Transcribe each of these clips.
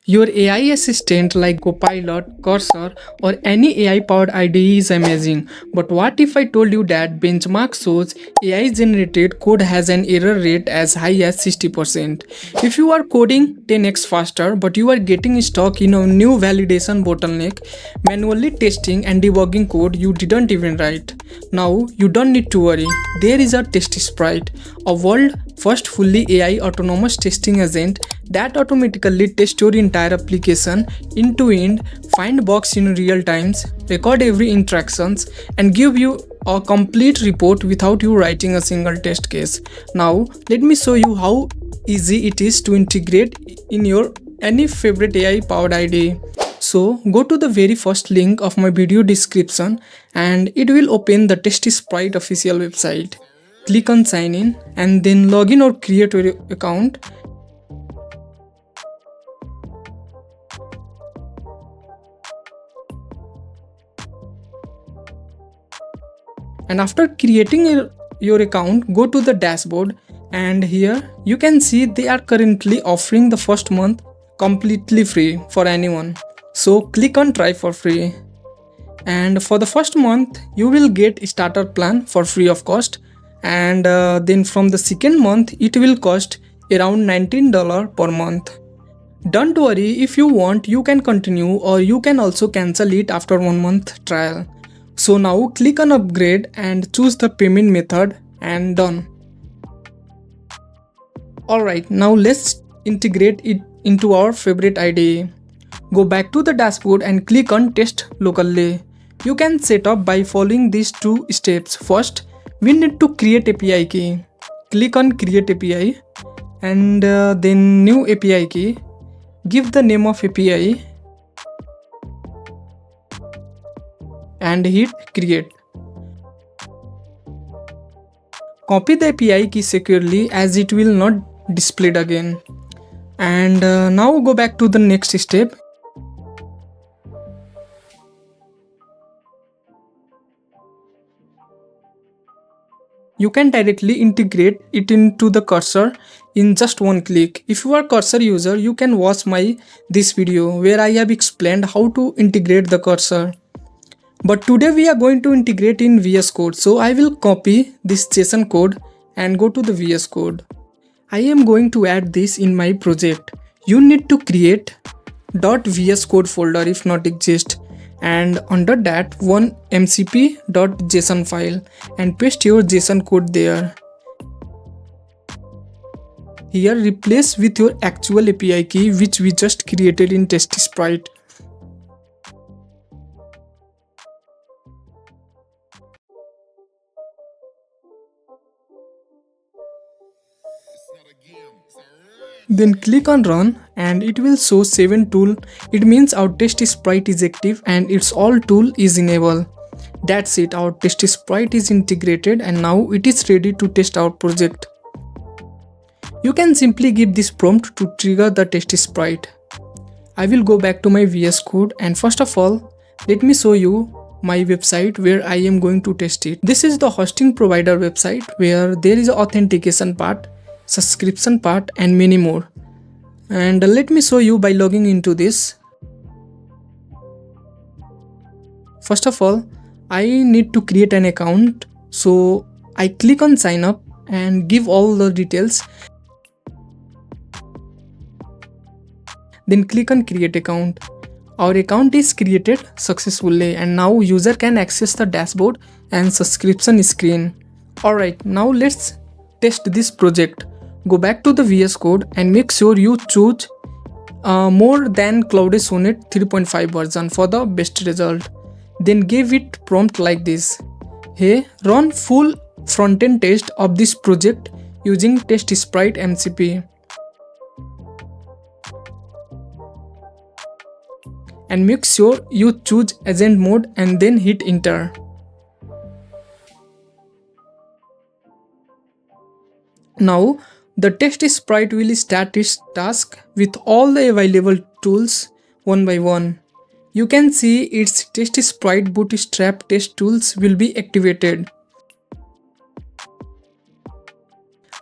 Your AI assistant like Copilot, Cursor, or any AI powered IDE is amazing. But what if I told you that benchmark shows AI generated code has an error rate as high as 60%? If you are coding 10x faster but you are getting stuck in a new validation bottleneck, manually testing and debugging code you didn't even write. Now you don't need to worry. There is a TestSprite, a world first fully AI autonomous testing agent that automatically tests your entire application end to end, find bugs in real times, record every interactions, and give you a complete report without you writing a single test case. Now let me show you how easy it is to integrate in your any favorite AI powered IDE. So go to the very first link of my video description and it will open the TestSprite official website. Click on sign in and then log in or create your account. And after creating your account, go to the dashboard and here you can see they are currently offering the first month completely free for anyone. So click on try for free. And for the first month you will get starter plan for free of cost, and then from the second month it will cost around $19 per month. Don't worry, if you want you can continue or you can also cancel it after 1 month trial. So now click on upgrade and choose the payment method and done. Alright, now let's integrate it into our favorite IDE. Go back to the dashboard and click on test locally. You can set up by following these two steps. First, we need to create API key. Click on create API and then new API key. Give the name of API and hit create. Copy the API key securely as it will not display it again. And now go back to the next step. You can directly integrate it into the cursor in just one click. If you are a cursor user, you can watch this video where I have explained how to integrate the cursor. But today we are going to integrate in VS Code. So I will copy this JSON code and go to the VS Code. I am going to add this in my project. You need to create .vs code folder if not exist, and under that one mcp.json file and paste your JSON code there. Here replace with your actual API key which we just created in TestSprite. Then click on run and it will show 7 tool. It means our TestSprite is active and its all tool is enabled. That's it, our TestSprite is integrated and now it is ready to test our project. You can simply give this prompt to trigger the TestSprite. I will go back to my VS Code and first of all let me show you my website where I am going to test it. This is the hosting provider website where there is an authentication part, subscription part and many more. And let me show you by logging into this. First of all, I need to create an account, so I click on sign up and give all the details. Then click on create account. Our account is created successfully and now user can access the dashboard and subscription screen. Alright, now let's test this project. Go back to the VS Code and make sure you choose more than Cloud Sonnet 3.5 version for the best result. Then give it prompt like this. Hey, run full front-end test of this project using TestSprite MCP. And make sure you choose agent mode and then hit enter. Now the TestSprite will start its task with all the available tools one by one. You can see its TestSprite bootstrap test tools will be activated.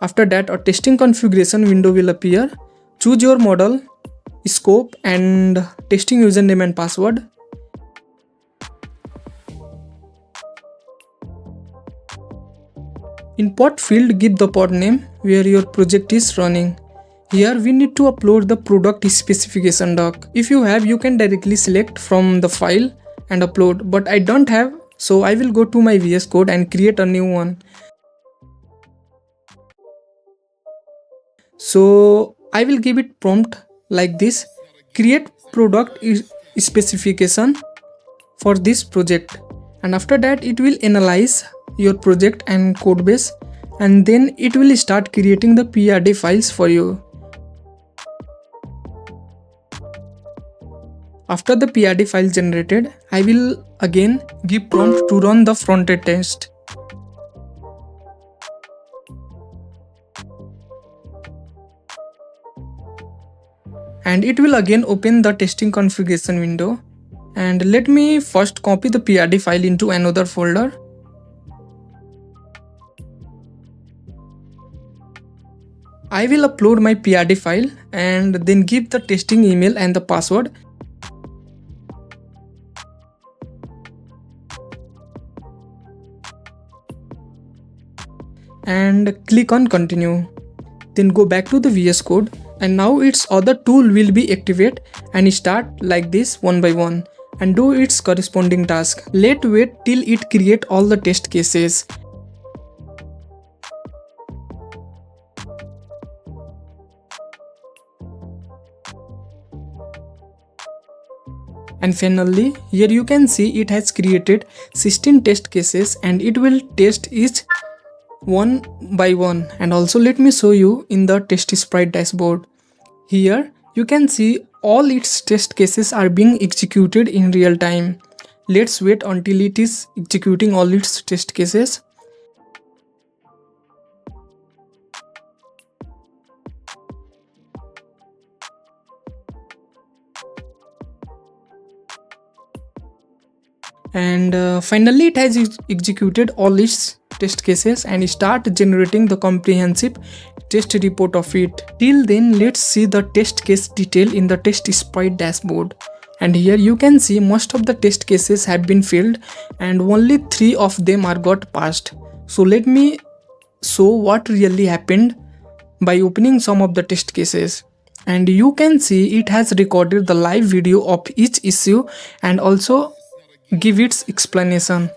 After that, a testing configuration window will appear. Choose your model. scope and testing username and password. In pod field, give the pod name where your project is running. Here we need to upload the product specification doc. If you have, you can directly select from the file and upload, but I don't have, so I will go to my VS Code and create a new one. So I will give it prompt like this: create product specification for this project, and after that it will analyze your project and code base, and then it will start creating the PRD files for you. After the PRD file generated, I will again give prompt to run the front-end test. And it will again open the testing configuration window. And let me first copy the PRD file into another folder. I will upload my PRD file and then give the testing email and the password. And click on continue. Then go back to the VS Code, and now its other tool will be activated and start like this one by one and do its corresponding task. Let's wait till it create all the test cases. And finally, here you can see it has created 16 test cases and it will test each one by one. And also let me show you in the TestSprite dashboard. Here you can see all its test cases are being executed in real time. Let's wait until it is executing all its test cases. And finally it has executed all its test cases and start generating the comprehensive test report of it. Till then, let's see the test case detail in the TestSprite dashboard. And here you can see most of the test cases have been filled and only 3 of them are got passed. So let me show what really happened by opening some of the test cases. And you can see it has recorded the live video of each issue and also give its explanation,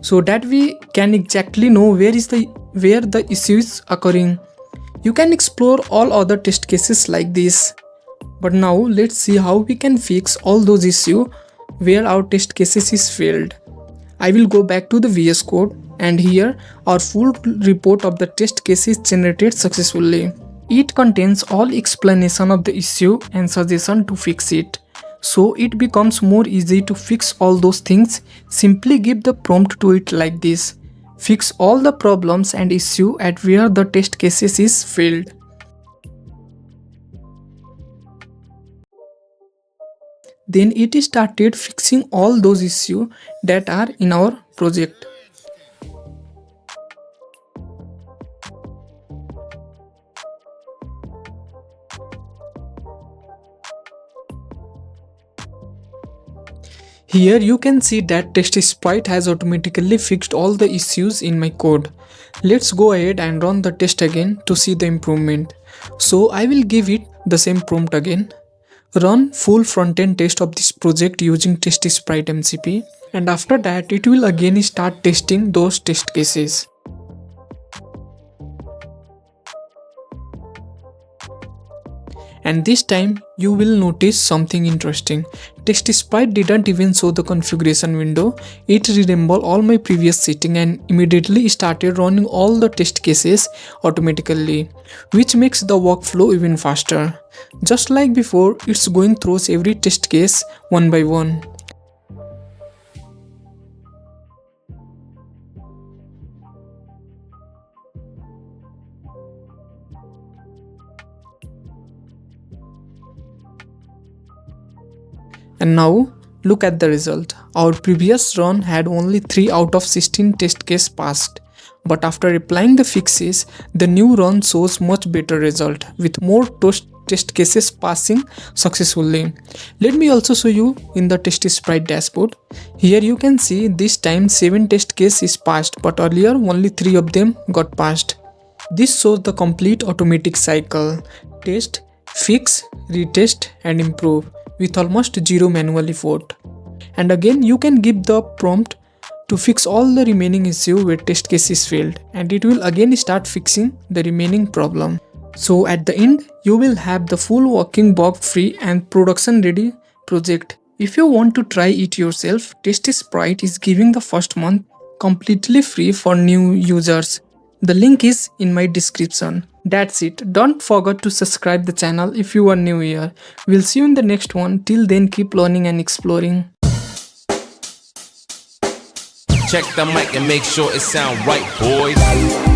so that we can exactly know where the issue is occurring. You can explore all other test cases like this. But now let's see how we can fix all those issues where our test cases is failed. I will go back to the VS Code, and here our full report of the test case is generated successfully. It contains all explanation of the issue and suggestion to fix it. So it becomes more easy to fix all those things. Simply give the prompt to it like this: fix all the problems and issue at where the test cases is failed. Then it started fixing all those issues that are in our project. Here you can see that TestSprite has automatically fixed all the issues in my code. Let's go ahead and run the test again to see the improvement. So I will give it the same prompt again. Run full front-end test of this project using TestSprite MCP, and after that it will again start testing those test cases. And this time you will notice something interesting. TestSprite didn't even show the configuration window. It remembered all my previous setting and immediately started running all the test cases automatically, which makes the workflow even faster. Just like before, it's going through every test case one by one. And now look at the result. Our previous run had only 3 out of 16 test case passed. But after applying the fixes, the new run shows much better result with more test cases passing successfully. Let me also show you in the TestSprite dashboard. Here you can see this time 7 test cases is passed, but earlier only 3 of them got passed. This shows the complete automatic cycle: test, fix, retest and improve with almost zero manual effort. And again, you can give the prompt to fix all the remaining issue where test cases failed, and it will again start fixing the remaining problem. So at the end, you will have the full working bug free and production ready project. If you want to try it yourself, TestSprite is giving the first month completely free for new users. The link is in my description. That's it. Don't forget to subscribe the channel if you are new here. We'll see you in the next one. Till then, keep learning and exploring. Check the mic and make sure it sound right, boys.